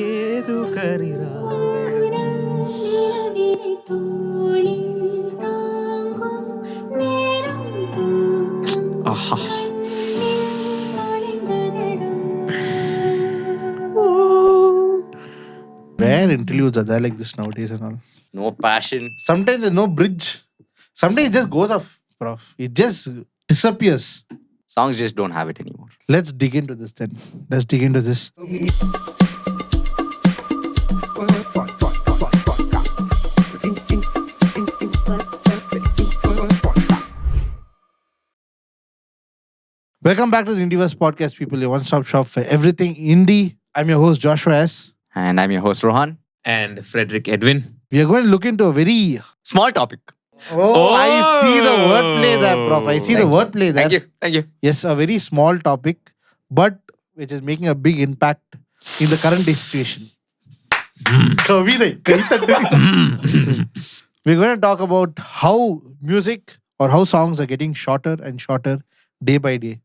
ஏது கரிரா ஆஹா. Where interludes are there like this nowadays and all? No passion. Sometimes there's no bridge. Sometimes it just goes off, prof. It just disappears. Songs just don't have it anymore. Let's dig into this then. Let's dig into this. Welcome back to the Indieverse podcast, people. Your one-stop shop for everything indie. I'm your host, Joshua S. And I'm your host, Rohan. And Frederick Edwin. We are going to look into a very... Small topic. Oh, I see the wordplay there, prof. I see the wordplay there. Thank you. Yes, a very small topic, but which is making a big impact in the current day situation. We're going to talk about how music or how songs are getting shorter and shorter day by day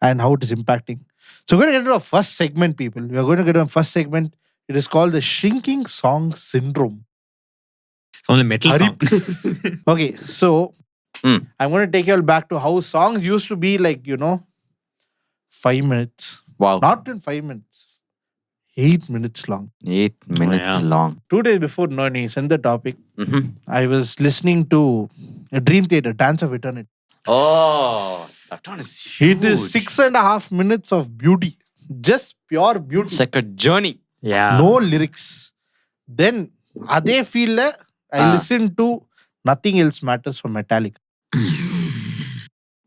and how it is impacting. So we're going to get into our first segment, people. We are going to get into our first segment. It is called the shrinking song syndrome. It's only metal song. Okay, so I'm going to take you all back to how songs used to be like, 5 minutes. Wow. Not in 5 minutes. 8 minutes long. 8 minutes long. 2 days before Nani sent the topic, I was listening to a Dream Theater, Dance of Eternity. Oh, that one is huge. It is 6.5 minutes of beauty. Just pure beauty. It's like a journey. Yeah. No lyrics. Then, Ade feel I listen to Nothing Else Matters from Metallica.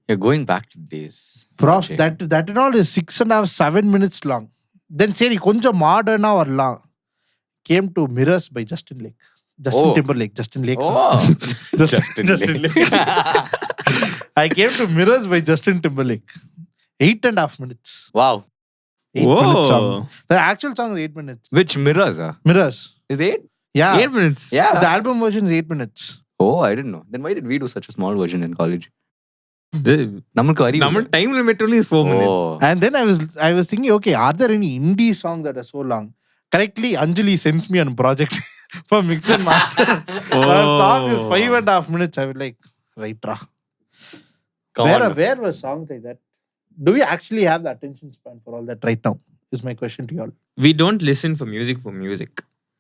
You're going back to days. Prof, Okay. that and all is 6.5, 7 minutes long. Then say, konja modern or long. Came to Mirrors by Justin Lake. Justin Lake. Oh, Justin Lake. I came to Mirrors by Justin Timberlake. 8.5 minutes. wow. 8 minutes song. The actual song is 8 minutes. Which mirrors are? Mirrors. Is it? Yeah. 8 minutes. Yeah. The album version is 8 minutes. Oh, I didn't know. Then why did we do such a small version in college? The Number time limit only is 4 minutes. Oh. And then I was thinking, okay, are there any indie songs that are so long? Correctly, Anjali sends me on a project for mix and master. Her song is 5.5 minutes. I was like, right, ra. Come on. Where were songs like that? Do we actually have the attention span for all that right now? Is my question to you all. We don't listen for music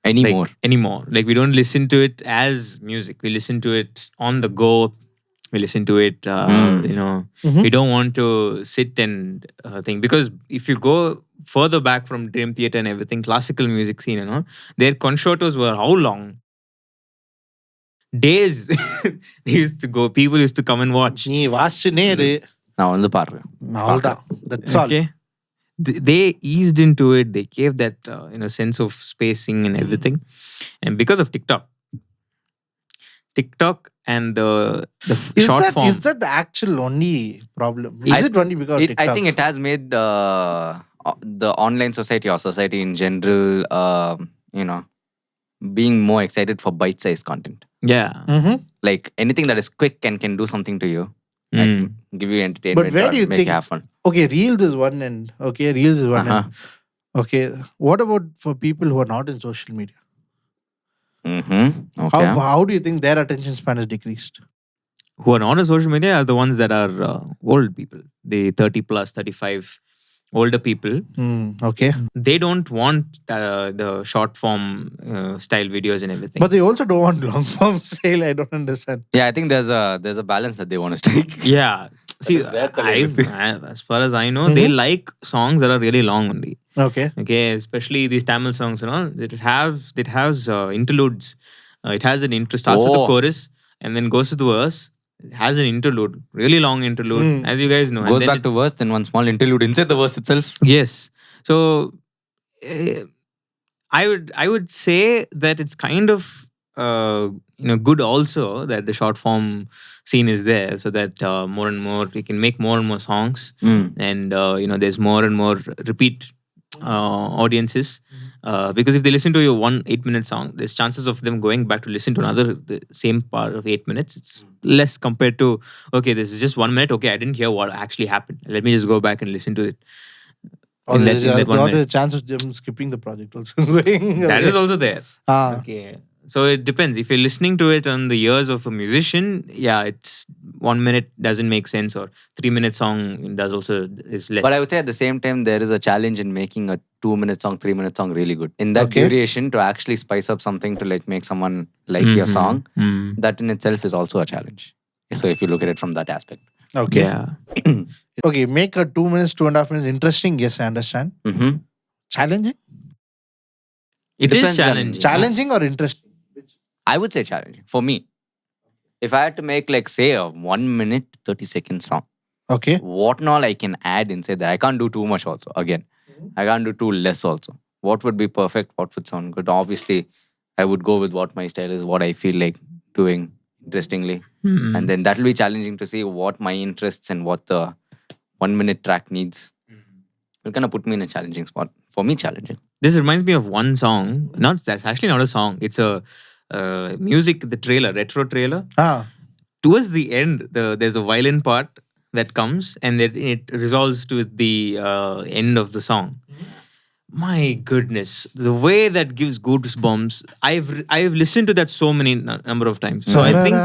Anymore. anymore. Like we don't listen to it as music. We listen to it on the go. We listen to it, we don't want to sit and think. Because if you go further back from Dream Theater and everything, classical music scene, their concertos were how long? Days. They used to go. People used to come and watch. நீ வாசிச்சுனே இரு. நான் வந்து பாடுறேன். அவ்வளவுதான். That's all. Okay. They eased into it. They gave that sense of spacing and everything. And because of TikTok and the short form. Is that the actual only problem? Is it only because of TikTok? I think it has made the online society or society in general, being more excited for bite-sized content. Yeah. Mm-hmm. Like anything that is quick and can do something to you. Like give you entertainment. But where or do you make think? you have fun. Okay, Reels is one end. Okay, Reels is one end. Okay, what about for people who are not in social media? Okay. How do you think their attention span has decreased? Who are not on social media are the ones that are old people. The 30 plus, 35 older people. Okay. They don't want the short form style videos and everything. But they also don't want long form style. I don't understand. Yeah, I think there's a balance that they want to strike. Yeah. See, as far as I know, they like songs that are really long only. Okay. Okay, especially these Tamil songs and all. It has interludes. It has an intro, starts with the chorus and then goes to the verse. It has an interlude, really long interlude, as you guys know. Goes back to verse, then one small interlude inside the verse itself. Yes. So I would say that it's kind of good also that the short form scene is there, so that more and more we can make more and more songs, and there's more and more repeat audiences. Because if they listen to your 1 8-minute song, there's chances of them going back to listen to the same part of 8 minutes. It's less compared to, okay, this is just 1 minute. Okay, I didn't hear what actually happened. Let me just go back and listen to it. Or in there's that 1 minute. a chance of them skipping the project also. Going That away. is also there. Ah, Okay. So it depends. If you're listening to it on the ears of a musician, yeah, it's 1 minute doesn't make sense, or 3 minute song does also is less. But I would say at the same time, there is a challenge in making a 2 minute song, 3 minute song really good. In that Okay. duration, to actually spice up something to like make someone like your song, that in itself is also a challenge. So if you look at it from that aspect. okay. Yeah. Okay, make a 2 minutes, 2.5 minutes interesting. Yes, I understand. Mm-hmm. Challenging? It is Depends on- challenging. Challenging or interesting? I would say challenging for me. If I had to make like say a 1 minute 30-second song, Okay. what all I can add inside that? I can't do too much also. Again, I can't do too less also. What would be perfect? What would sound good? Obviously, I would go with what my style is, what I feel like doing interestingly. And then that will be challenging to see what my interests and what the 1 minute track needs. It kind of put me in a challenging spot. For me, challenging. This reminds me of one song. That's actually not a song. It's a music, the trailer, retro trailer. Ah, Towards the end, there's a violin part that comes, and then it resolves to the end of the song. My goodness, the way that gives goosebumps. I've listened to that so many number of times. So I think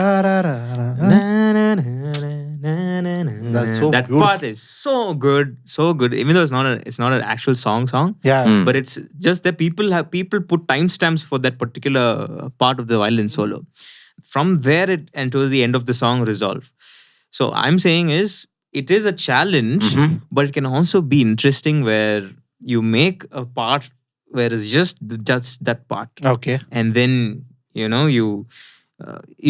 That's so that beautiful. part is so good, so good. Even though it's not an actual song, yeah. but it's just that people put timestamps for that particular part of the violin solo. From there, and to the end of the song resolve. So I'm saying is it is a challenge, but it can also be interesting where you make a part where it's just that part, Okay. and then you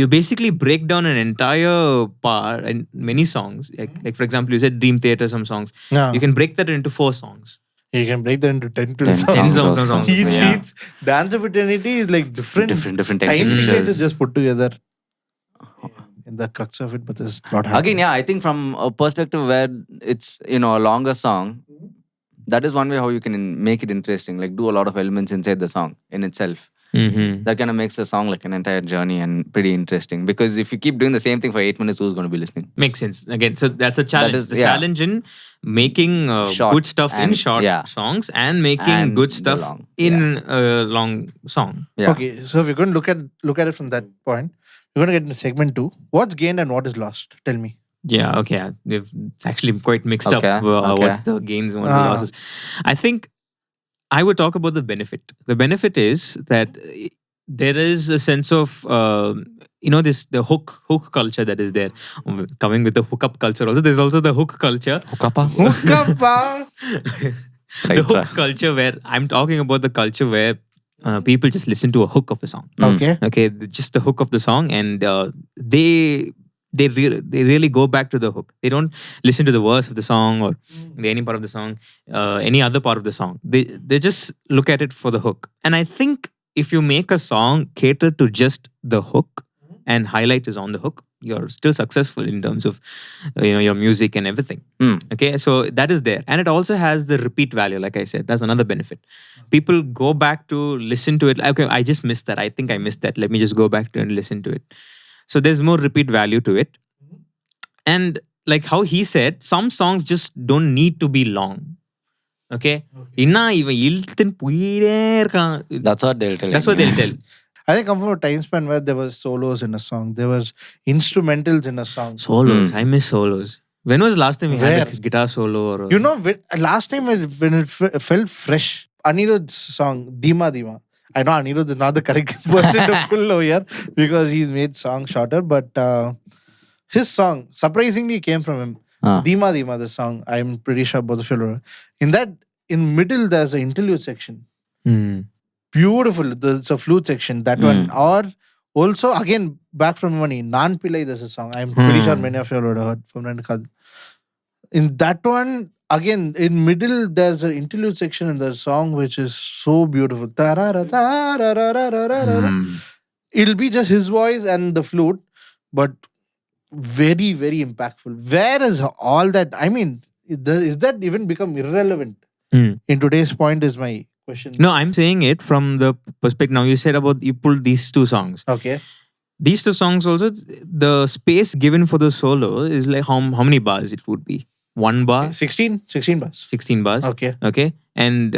basically break down an entire part and many songs. Like for example, you said Dream Theater, some songs. Yeah. You can break that into 4 songs. You can break that into 10 to 10 songs. 10 songs songs. also. Each, Yeah. each Dance of Eternity is like different Different time signatures. sequences just put together. In the crux of it, but there's a lot happening. Again, yeah, I think from a perspective where it's a longer song, that is one way how you can make it interesting. Like do a lot of elements inside the song in itself. That kind of makes the song like an entire journey and pretty interesting. Because if you keep doing the same thing for 8 minutes, who's going to be listening? Makes sense. Again, so that's a challenge. is- the yeah. challenge in making Short good stuff in and- short yeah. songs and making And good the stuff long, in a long song. Yeah. Okay, so if you're going to look at it from that point, we're going to get into segment 2. What's gained and what is lost? Tell me. Yeah, okay. It's actually quite mixed up. Okay, okay. What's the gains and what are the Ah. losses? I think I would talk about the benefit. The benefit is that there is a sense of the hook culture that is there. Coming with the hookup culture also. There's also the hook culture. Hookapa? Hookapa. The hook culture where I'm talking about the culture where people just listen to a hook of a song. Okay. Okay, just the hook of the song, and they really go back to the hook. They don't listen to the verse of the song or any part of the song, any other part of the song. They just look at it for the hook. And I think if you make a song cater to just the hook and highlight is on the hook, you're still successful in terms of your music and everything. Okay, so that is there, and it also has the repeat value. Like I said, that's another benefit. People go back to listen to it. Okay, I just missed that. I think I missed that. Let me just go back to and listen to it. So there's more repeat value to it. And like how he said, some songs just don't need to be long. Okay? That's what they'll tell That's you. what they'll tell. I think I'm from a time span where there was solos in a song. There was instrumentals in a song. Solos. I miss solos. When was the last time we had Where? a guitar solo? Or You know, last time when it felt fresh, Anirudh's song, Dima Dima. I know Anirudh is not the correct person to pull over here because he's made songs shorter, but his song surprisingly came from him. Dima Dima, the song. I'm pretty sure both of you know. In middle, there's an interlude section. Beautiful. There's a flute section. That one. Or also, again, back from money, Nan Pillai, there's a song. I'm pretty sure many of you would have heard from Nankad. In that one, again, in middle, there's an interlude section in the song which is so beautiful. It'll be just his voice and the flute, but very, very impactful. Where is all that? I mean, is that even become irrelevant in today's point is my question. No, I'm saying it from the perspective. Now you said about you pulled these 2 songs. Okay. These 2 songs also, the space given for the solo is like how many bars it would be. one bar, 16 bars. 16 bars. Okay. Okay. And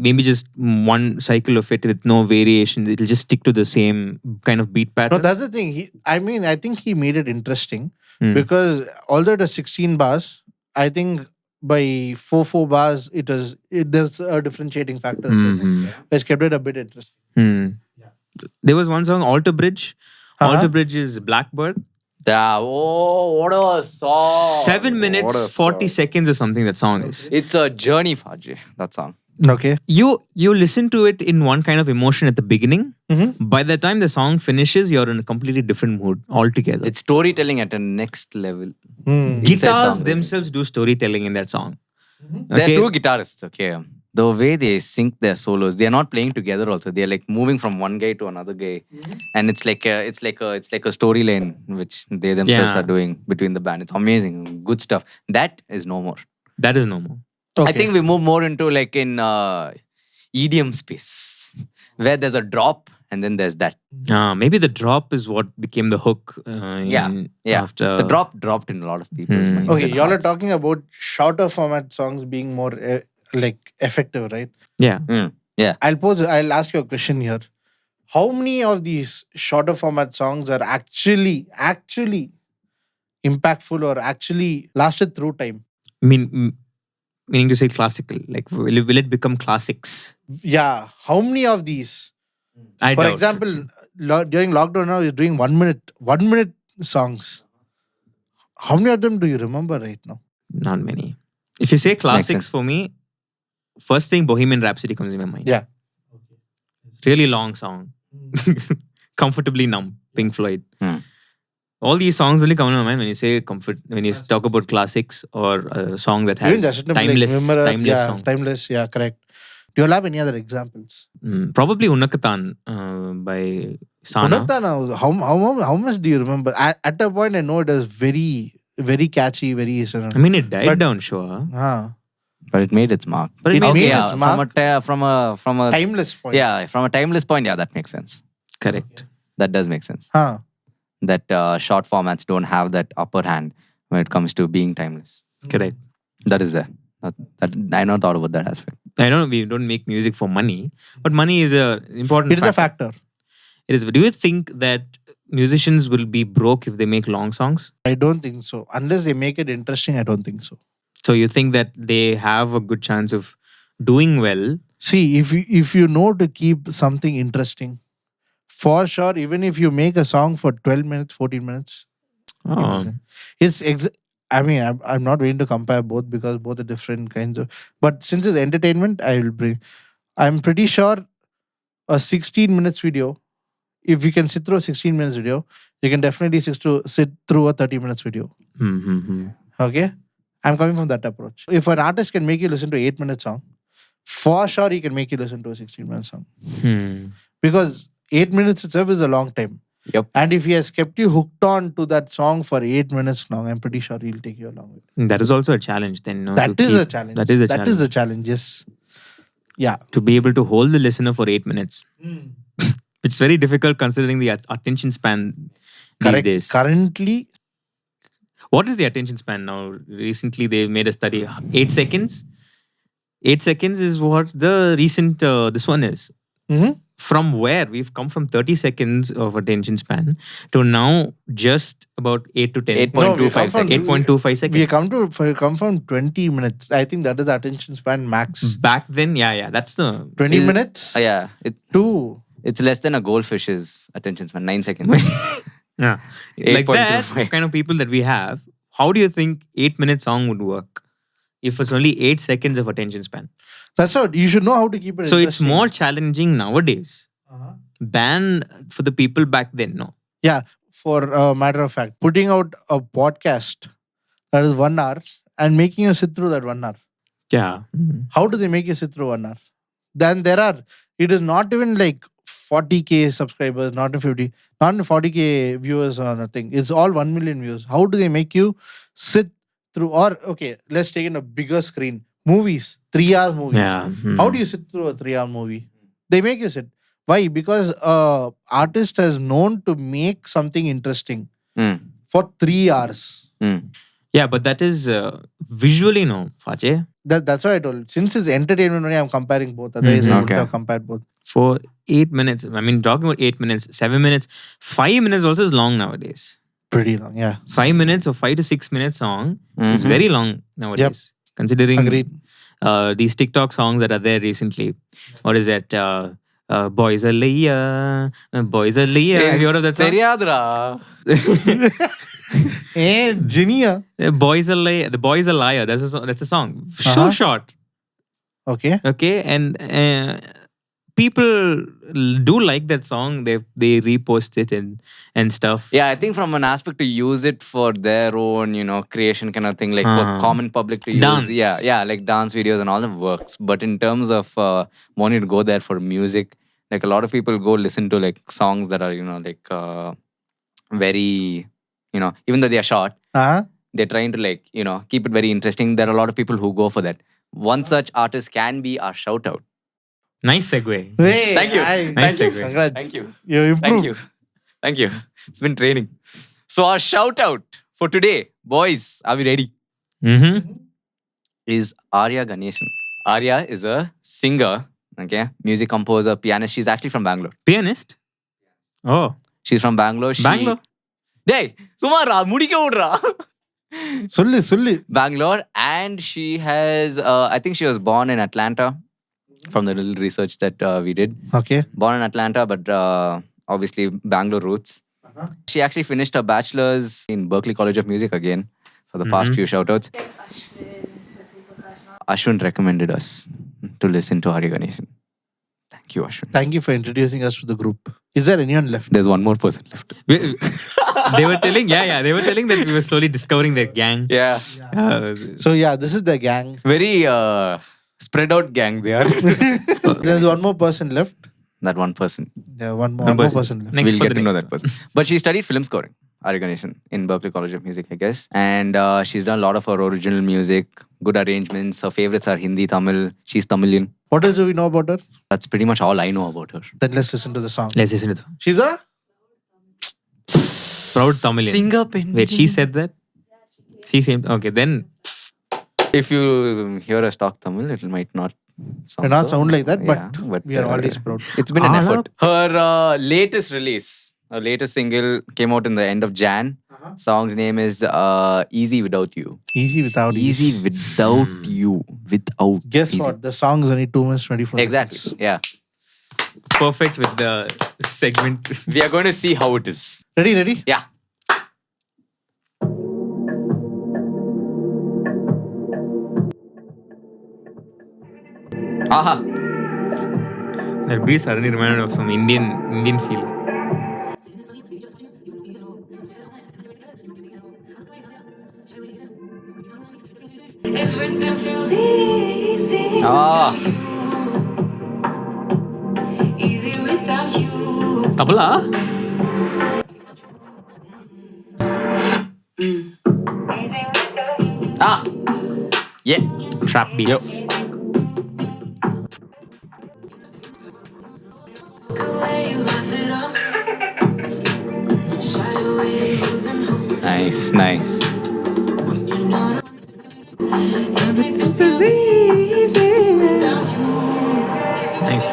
maybe just one cycle of it with no variation. It'll just stick to the same kind of beat No, pattern. that's the thing. I think he made it interesting Hmm. because although it was 16 bars, I think by 4 bars, there's a differentiating factor, Mhm. which kept it a bit interesting. Hmm. There was one song, Alter Bridge. Uh-huh. Alter Bridge is Blackbird. What a song. 7 What minutes, a 40 song. seconds or something that song is. It's a journey, Faji, that song. Okay. You listen to it in one kind of emotion at the beginning. Mm-hmm. By the time the song finishes, you're in a completely different mood altogether. It's storytelling at a next level. Hmm. Inside Guitars song, themselves do storytelling in that song. They're Okay. two guitarists, okay. The way they sync their solos, they're not playing together also. They're like moving from one guy to another guy. And it's like a storyline which they themselves Yeah. are doing between the band. It's amazing. Good stuff. That is no more. That is no more. Okay. I think we move more into like in EDM space where there's a drop and then there's that. Maybe the drop is what became the hook. Yeah. After The drop dropped in a lot of people's minds. Okay, and y'all are hearts. talking about shorter format songs being more like effective, right? Yeah. Yeah. I'll ask you a question here. How many of these shorter format songs are actually impactful or actually lasted through time? Meaning to say classical. Like, will it become classics? Yeah. How many of these? I For doubt example, it. during lockdown now, you're doing 1 minute songs. How many of them do you remember right now? Not many. If you say classics sense. for me, first thing Bohemian Rhapsody comes in my mind. Yeah. Really long song. Comfortably Numb, Pink Floyd. Hmm. All these songs only come in my mind when you say when you talk about classics or a song that Even has Justin Timberlake, timeless remember, song. timeless. Yeah, correct. Do you all have any other examples? Probably Unnakathan by Sana. Unnakathan, how much do you remember? At a point, I know it was very, very catchy, very. I mean, it died But- down, sure. But it made its mark. But it It made made yeah, its mark. from a Timeless point. yeah, from a timeless point, yeah, that makes sense. correct. That does make sense. Huh. That short formats don't have that upper hand when it comes to being timeless. Correct. That is there. That I not thought about that aspect. I know we don't make music for money, but money is a important. It is a factor. It is. Do you think that musicians will be broke if they make long songs? I don't think so. Unless they make it interesting, I don't think so. So you think that they have a good chance of doing well? See, if you know to keep something interesting, for sure, even if you make a song for 12 minutes, 14 minutes, Oh, I mean, I'm not going to compare both because both are different kinds of. But since it's entertainment, I will bring. I'm pretty sure a 16 minutes video. If you can sit through a 16 minutes video, you can definitely sit through a 30 minutes video. Okay, I'm coming from that approach. If an artist can make you listen to 8 minute song, for sure he can make you listen to a 16-minute song because 8 minutes itself is a long time. Yep. And if he has kept you hooked on to that song for 8 minutes long, I'm pretty sure he'll take you along with it. That is also a challenge. Then no, That to is keep- a challenge. That is a That challenge. is the challenge. Yes. Yeah. To be able to hold the listener for 8 minutes. It's very difficult considering the attention span these Correct. days. Currently, What is the attention span now? Recently, they made a study. 8 seconds. 8 seconds is what the recent this one is. Mhm. From where we've come from 30 seconds of attention span to now just about 8 to 10. 8.25 seconds. 8.25 seconds. we come from 20 minutes. I think that is the attention span max. Back then, yeah, that's the 20 Is it- minutes Yeah, to it's less than a goldfish's attention span. 9 seconds. yeah. Like that 8.25. kind of people that we have. How do you think 8 minute song would work if it's only 8 seconds of attention span? that's how you should know how to keep it. So it's interesting. more challenging nowadays than for the people back then. No. Yeah, for a matter of fact, putting out a podcast that is 1 hour and making you sit through that 1 hour. Yeah. How do they make you sit through 1 hour? Then it is not even like 40K subscribers, not in 50, not in 40K viewers or nothing. It's all 1 million views. How do they make you sit through? Or, okay, let's take in a bigger screen. Movies, 3 hour movies. Yeah. How do you sit through a 3 hour movie? They make you sit. Why? Because artist has known to make something interesting Mm. for 3 hours. Mm. Yeah, but that is visually no, Fache. That's why I told. Since it's entertainment only, I'm comparing both. Otherwise, I wouldn't Okay. have compared both. For 8 minutes, I mean, talking about 8 minutes, 7 minutes, 5 minutes also is long nowadays. Pretty long, yeah. 5 minutes or 5 to 6 minute song is very long nowadays. Considering Agreed. these TikTok songs that are there recently. What is that? Boys are Leia. Boys are Leia. Have you heard of that song? Seriadra. Genia. Boys are Leia. The Boys are Liar. That's a song. So short. Okay. Okay. And people do like that song. They repost it and stuff. Yeah, I think from an aspect to use it for their own, creation kind of thing, like for common public to use. Dance. Yeah, like dance videos and all that works. But in terms of wanting to go there for music, like a lot of people go listen to like songs that are, very, even though they are short, they're trying to like, keep it very interesting. There are a lot of people who go for that. One such artist can be our Shoutout. Nice segue. Hey, Thank you. Nice Thank you. segue. Congrats. Thank you. You improved. Thank you. It's been training. So our shout out for today, boys, are we ready? Mm-hmm. Is Aarya Ganesan. Aarya is a singer, okay, music composer, pianist. She's actually from Bangalore. Pianist? Oh. She's from Bangalore. Bangalore? Hey, Sumara, mudike udra. Sulli. Bangalore, and she has, I think she was born in Atlanta from the little research that we did. Okay. Born in Atlanta, but obviously Bangalore roots. She actually finished her bachelor's in Berklee College of Music again for the past few shoutouts. Ashwin recommended us to listen to Aarya Ganesan. Thank you, Ashwin. Thank you for introducing us to the group. Is there anyone left? There's one more person left. They were telling, they were telling that we were slowly discovering their gang. Yeah. So yeah, this is the gang. Very spread out gang they are. There's one more person left. That one person. Yeah, one more person left. Next We'll for get the to know next that person. But she studied film scoring, Aarya Ganesan, in Berklee College of Music, I guess. And she's done a lot of her original music, good arrangements. Her favorites are Hindi, Tamil. She's Tamilian. What else do we know about her? That's pretty much all I know about her. Then let's listen to the song. Let's listen to it. She's a Proud Tamilian. Singer pen. Wait, she said that? She seemed... Okay, then... If you hear us talk Tamil, it might not sound, sound like that, but, yeah, we are always proud. It's been an effort. Her latest release, her latest single came out in the end of Jan. Song's name is Easy Without You. Easy without Easy Without You. Without. Guess easy. what? The song's only 2 minutes 24 Exactly. seconds. Yeah. Perfect with the segment. We are going to see how it is. Ready? Yeah. Aha. That beat suddenly reminded of some Indian feel. Everything feels easy. Ah. Easy without you. Tabla? Ah. Yeah. Trap beats. Walk away, laugh it off. Shy away, losing hope Nice. when you're not. Everything feels easy without you. Nice.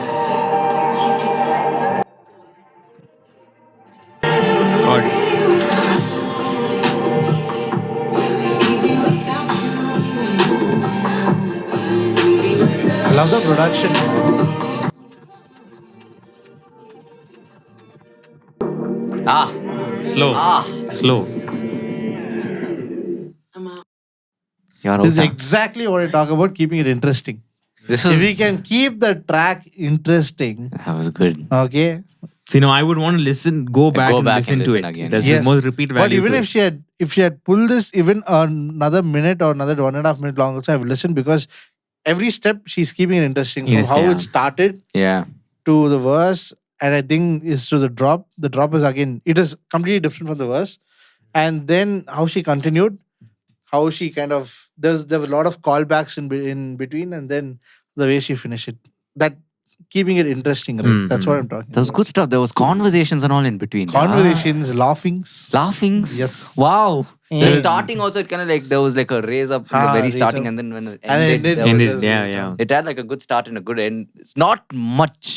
God. Easy without you. I love the production. Ah. Slow. Ah. Slow. You're This is out. exactly what I talk about, keeping it interesting. This If is. we can keep the track interesting, That was good. okay? So, I would want to go back and listen to it. again. That's Yes. the most repeat value. But even to if she had pulled this even another minute or another 1.5 minute long, also I would listen because every step she's keeping it interesting from Yes, how yeah. it started Yeah. to the verse, and I think is to the drop. The drop is again, it is completely different from the verse, and then how she continued, how she kind of there were a lot of callbacks in between, and then the way she finished it. That keeping it interesting, right? That's what I'm talking There was about. good stuff. There was conversations and all in between. Conversations, laughings. Laughings. Yes. Wow. The Yeah. starting also, it kind of like there was like a raise up in the Ah, very raise starting, up. and then when it And ended, then there Ended, was, yeah. it had like a good start and a good end. It's not much.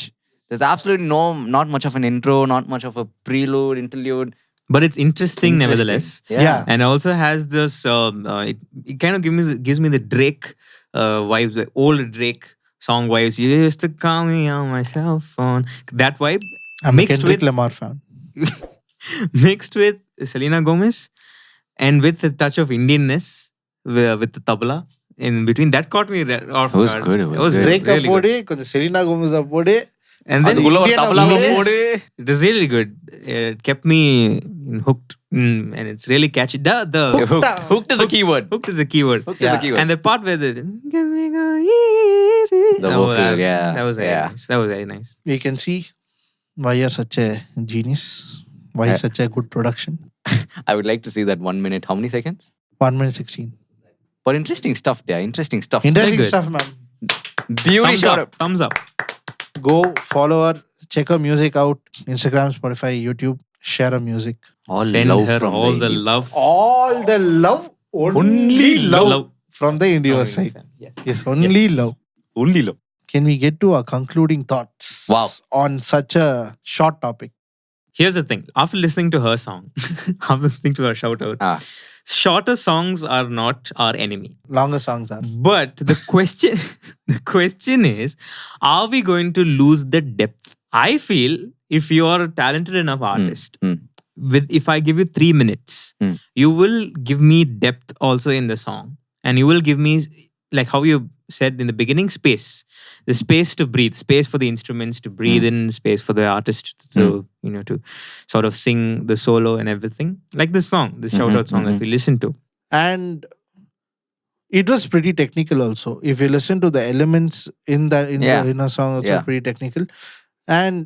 There's absolutely not much of an intro, not much of a prelude, interlude. But it's interesting nevertheless. Yeah. And also has this, it kind of gives me the Drake vibes, the old Drake song vibes. You used to call me on my cell phone. That vibe I'm a mixed Kendrick with Lamar fan. mixed with Selena Gomez and with a touch of Indianness with the tabla in between. That caught me off It was guard. good, it was good. Drake really good. அப்போடே கொஞ்சம் Selena Gomez அப்போடே And then அதுக்குள்ள ஒரு Indian தபலாவை Indian- போடு. it was really good. It kept me hooked, and it's really catchy. The Hooked is a keyword. hooked is a keyword. Hooked is a keyword. And the part where the easy. The vocal, yeah, that was very yeah. nice. That was very nice. You can see why you're such a genius. Why such a good production. I would like to see that 1 minute. How many seconds? 1 minute 16. But interesting stuff there. Interesting stuff. Interesting good. stuff, man. Beauty Thumbs shot up. Thumbs up. Go follow her. Check her music out. Instagram, Spotify, YouTube. Share her music. All Send love her from all the indie. love. All the love. Only love. Love. From the Indieverse side. Yes. Yes, only Yes. love. Only love. Can we get to our concluding thoughts? Wow. On such a short topic. Here's the thing. After listening to her song, after listening to her shoutout, Ah. shorter songs are not our enemy. Longer songs are. But the question is, are we going to lose the depth? I feel if you are a talented enough artist, if I give you 3 minutes, you will give me depth also in the song, and you will give me, like how you said in the beginning, space. The space to breathe, space for the instruments to breathe in, space for the artist to to sort of sing the solo and everything. Like this song, the shoutout song that we listened to. And it was pretty technical also. If you listen to the elements in a song, it's Yeah. pretty technical. And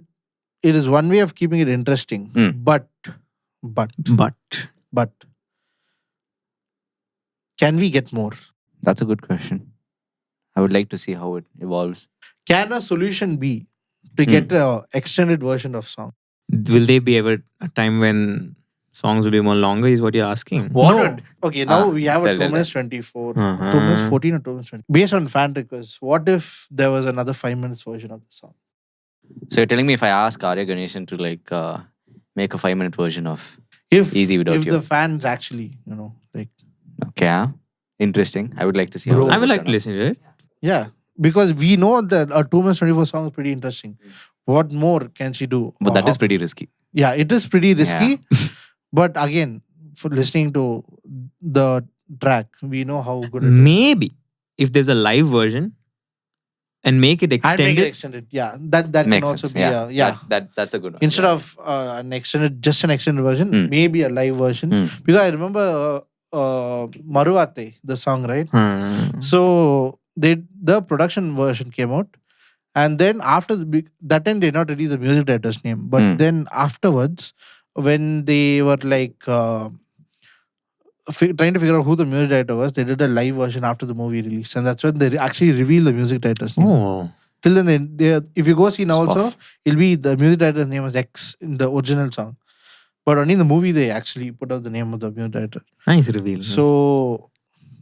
it is one way of keeping it interesting. But can we get more? That's a good question. I would like to see how it evolves. Can a solution be to get an extended version of song? Will there be ever a time when songs will be more longer? Is what you're asking? No. Okay, now we have a tell 2 that. minutes 24, Uh-huh. 2 minutes 14 or 2 minutes 20. Based on fan requests, what if there was another 5 minutes version of the song? So you're telling me if I ask Aarya Ganesan to like make a 5-minute version of If Easy Without if You. the fans actually, like Okay, interesting. I would like to see how Bro. that I would like turn to out. listen to it. yeah, because we know that a 2 minutes 24 song is pretty interesting. What more can she do? But Or that how- is pretty risky. Yeah, it is pretty risky. But again, for listening to the track, we know how good it is. Maybe if there's a live version and make it And extended. make it extended. Yeah, that can Makes also sense. be Yeah. That's a good one. Instead Yeah. of an extended version, maybe a live version. Because I remember Maruvate, the song, right? So the production version came out, and then after that time they did not release the music director's name, but then afterwards, when they were like trying to figure out who the music director was, they did a live version after the movie release, and that's when they actually revealed the music director's name. Oh. Till then, if you go see now It's also, it'll be the music director's name was X in the original song. But only in the movie, they actually put out the name of the music director. Nice reveal. So,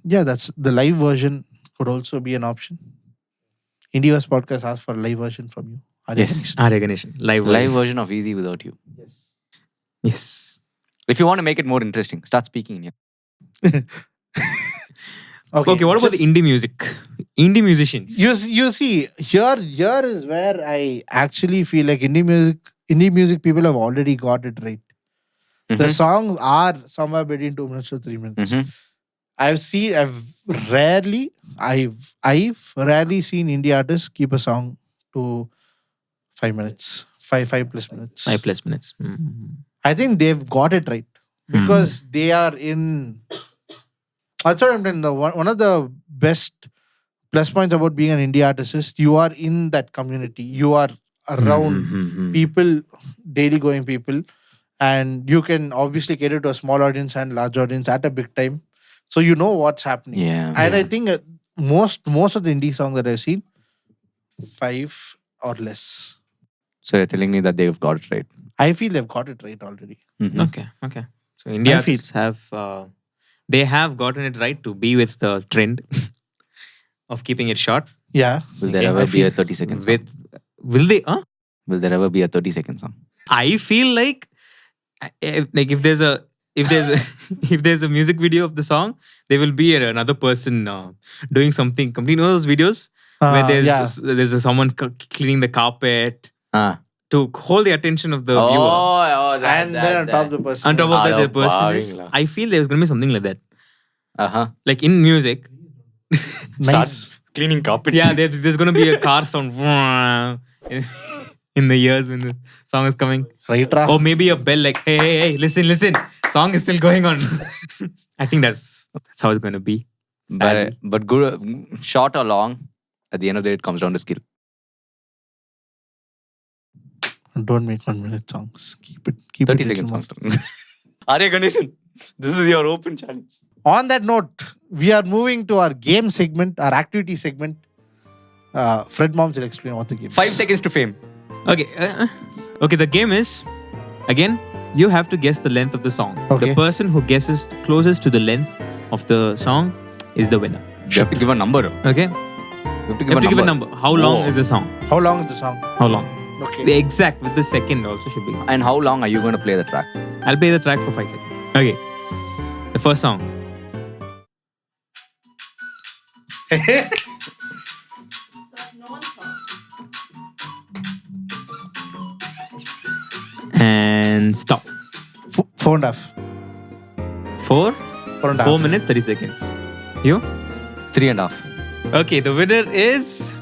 yeah, that's the live version could also be an option. Indieverse podcast asked for a live version from you. Aarya Yes. Ganesan. Aarya Ganesan. Live version of Easy Without You. Yes. If you want to make it more interesting, start speaking in here. Okay, what about the indie music? Indie musicians. You see, here is where I actually feel like indie music people have already got it right. The songs are somewhere between 2 minutes to 3 minutes. I've rarely seen indie artists keep a song to 5 minutes, 5 plus minutes. 5+ minutes. I think they've got it right because they are in. That's what I'm telling you. One of the best plus points about being an indie artist is you are in that community. You are around people, daily going people, and you can obviously cater to a small audience and large audience at a big time. So you know what's happening. Yeah. And I think most of the indie songs that I've seen, 5 or less. So you're telling me that they've got it right. I feel they've got it right already. Mhm. Okay. So India feel- have they have gotten it right to be with the trend of keeping it short. Yeah. Will there Okay, ever I be a feel 30-second song? With will they? Will there ever be a 30-second song? I feel like if there's a if there's a music video of the song, there will be another person doing something. You know those videos where there's someone cleaning the carpet Ah. to hold the attention of the viewer. And then on top of the person. On top of that, the person Bowing is. lah. I feel there's gonna be something like that. Uh-huh. Like in music, Nice. Cleaning carpet. yeah, there's gonna be a car sound in the ears when the song is coming. Right, Ra? Or maybe a bell like, hey, listen. Song is still going on. I think that's how it's gonna be. Sadly. But good, short or long, at the end of the day, it comes down to skill. Don't make 1 minute songs. Keep it 30-second little song. more. Aarya Ganesan, this is your open challenge. On that note, we are moving to our game segment, our activity segment. Fred Moms will explain what the game is. 5 seconds to fame. Okay. Okay, the game is, again, you have to guess the length of the song. Okay. The person who guesses closest to the length of the song is the winner. You have to give a number. Okay? You have to You have to give a number. How long Oh. is the song? How long is the song? How long? Okay. The exact with the second also should be. And how long are you going to play the track? I'll play the track for 5 seconds. Okay. The first song. And stop. 4.5. 4 4.5. 4 minutes 30 seconds. You? 3.5. Okay, the winner is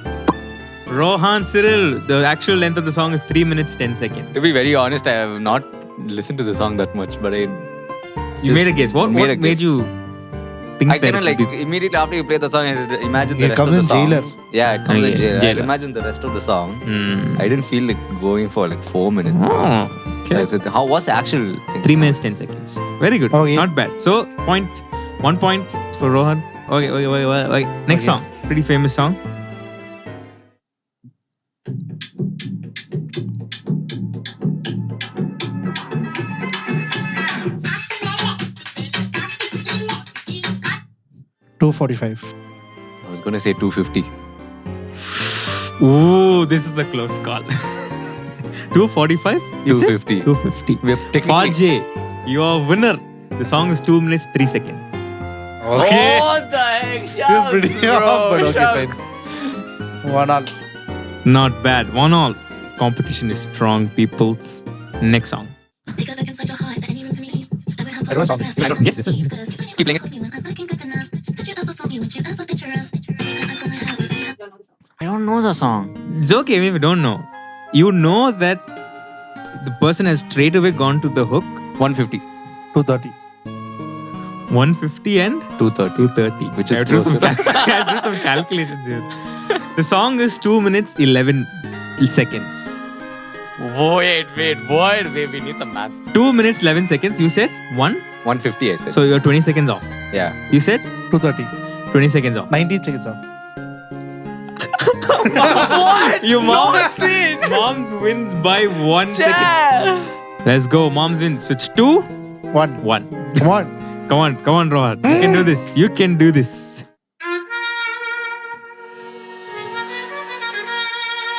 Rohan Cyril. The actual length of the song is 3 minutes 10 seconds. To be very honest, I have not listened to the song that much, but You made a guess. What made a made guess. you think I that kind of it like would be- immediately after you play the song, I imagine the It rest of comes the in song. Jailer. Yeah, it comes in Okay, Jailer. Jailer. Imagine the rest of the song. Hmm. I didn't feel like going for like 4 minutes. Oh, So I okay. said, what's the actual thing? 3 minutes 10 seconds. Very good. Okay. Not bad. So 1 point for Rohan. Okay. Next Okay. song. Pretty famous song. $2.45. I was going to say 250. Ooh, this is a close call. 245? 250. 250. We have technically... Fajay, your winner. The song is 2 minutes 3 seconds. Okay. What the heck? This is pretty off, but okay, fine. 1-all. Not bad. 1-all. Competition is strong, peoples. Next song. I don't song. I don't guess this one. Keep playing I don't know the song. It's okay if you don't know. You know that the person has straight away gone to the hook. 150. 2.30. 150 and 230. 230. Which is I drew some, closer. I drew some calculations here. The song is 2 minutes 11 seconds. Wait. We need some math. 2 minutes 11 seconds. You said 1. 150 I said. So you're 20 seconds off. yeah. You said 2.30. 20 seconds off. 19 seconds off. Your mom's wins by 1 second. Let's go. Mom's wins. So it's 2, 1. 1. Come on. Come on, Rohan. You can do this. You can do this.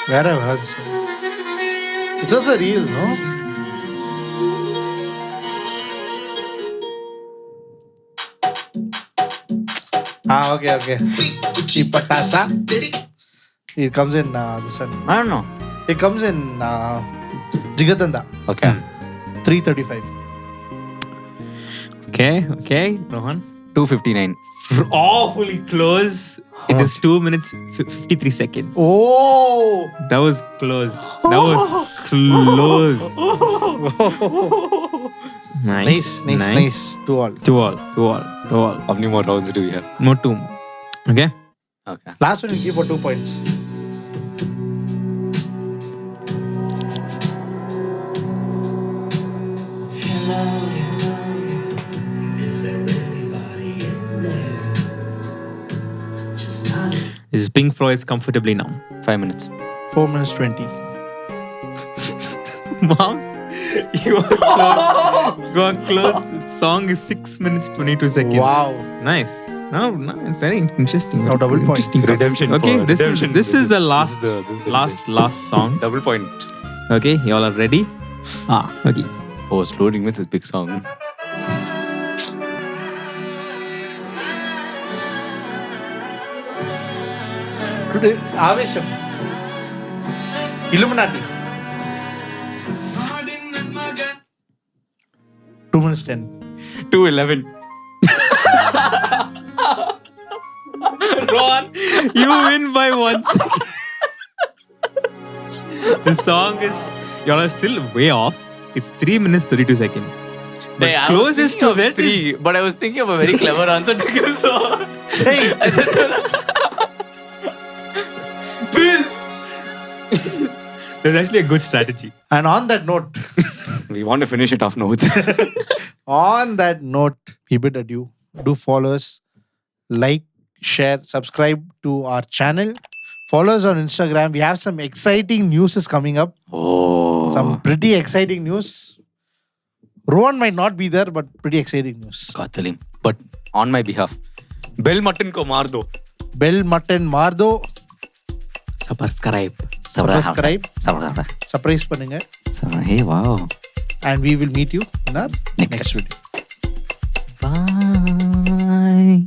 Where have I heard this one? It's also real, no? Okay. Chipatasa. It comes in this one. I don't know. It comes in Jigatanda. Okay. 3.35. Okay, Rohan. 259. Awfully close. It is 2 minutes 53 seconds. Oh! That was close. That was close. Nice. 2-all. 2-all. How many more rounds do we have? More 2 more. Okay. Okay. Last one you give for 2 points. This is Pink Floyd's Comfortably Numb. 5 minutes. 4 minutes 20. Mom, you are close. You are close. Song is 6 minutes 22 seconds. Wow. Nice. No, it's very interesting. Now double point. Interesting cuts. Redemption Okay, for- this redemption. is the last This is the last song. Double point. Okay, you all are ready? Okay. Oh, it's loading with this big song. Today, Avesham. Illuminati. 2 minutes 10. 2:11. Ron, you win by 1 second. The song is, y'all are still way off. It's 3 minutes 32 seconons. But Hey, I was closest to thinking of that three, is... but I was thinking of a very clever answer because Hey, I said, Pills. That's actually a good strategy. and on that note, We want to finish it off notes. we bid adieu. Do follow us, like, share, subscribe to our channel. Follow us on Instagram. We have some exciting news is coming up. Oh. Some pretty exciting news. Rohan might not be there, but pretty exciting news. God tell him. But on my behalf, bell mutton ko maar do. Bell mutton mardo. Subscribe. Subscribe. Surprise பண்ணுங்க. Hey, wow. And we will meet you in our next video. Bye.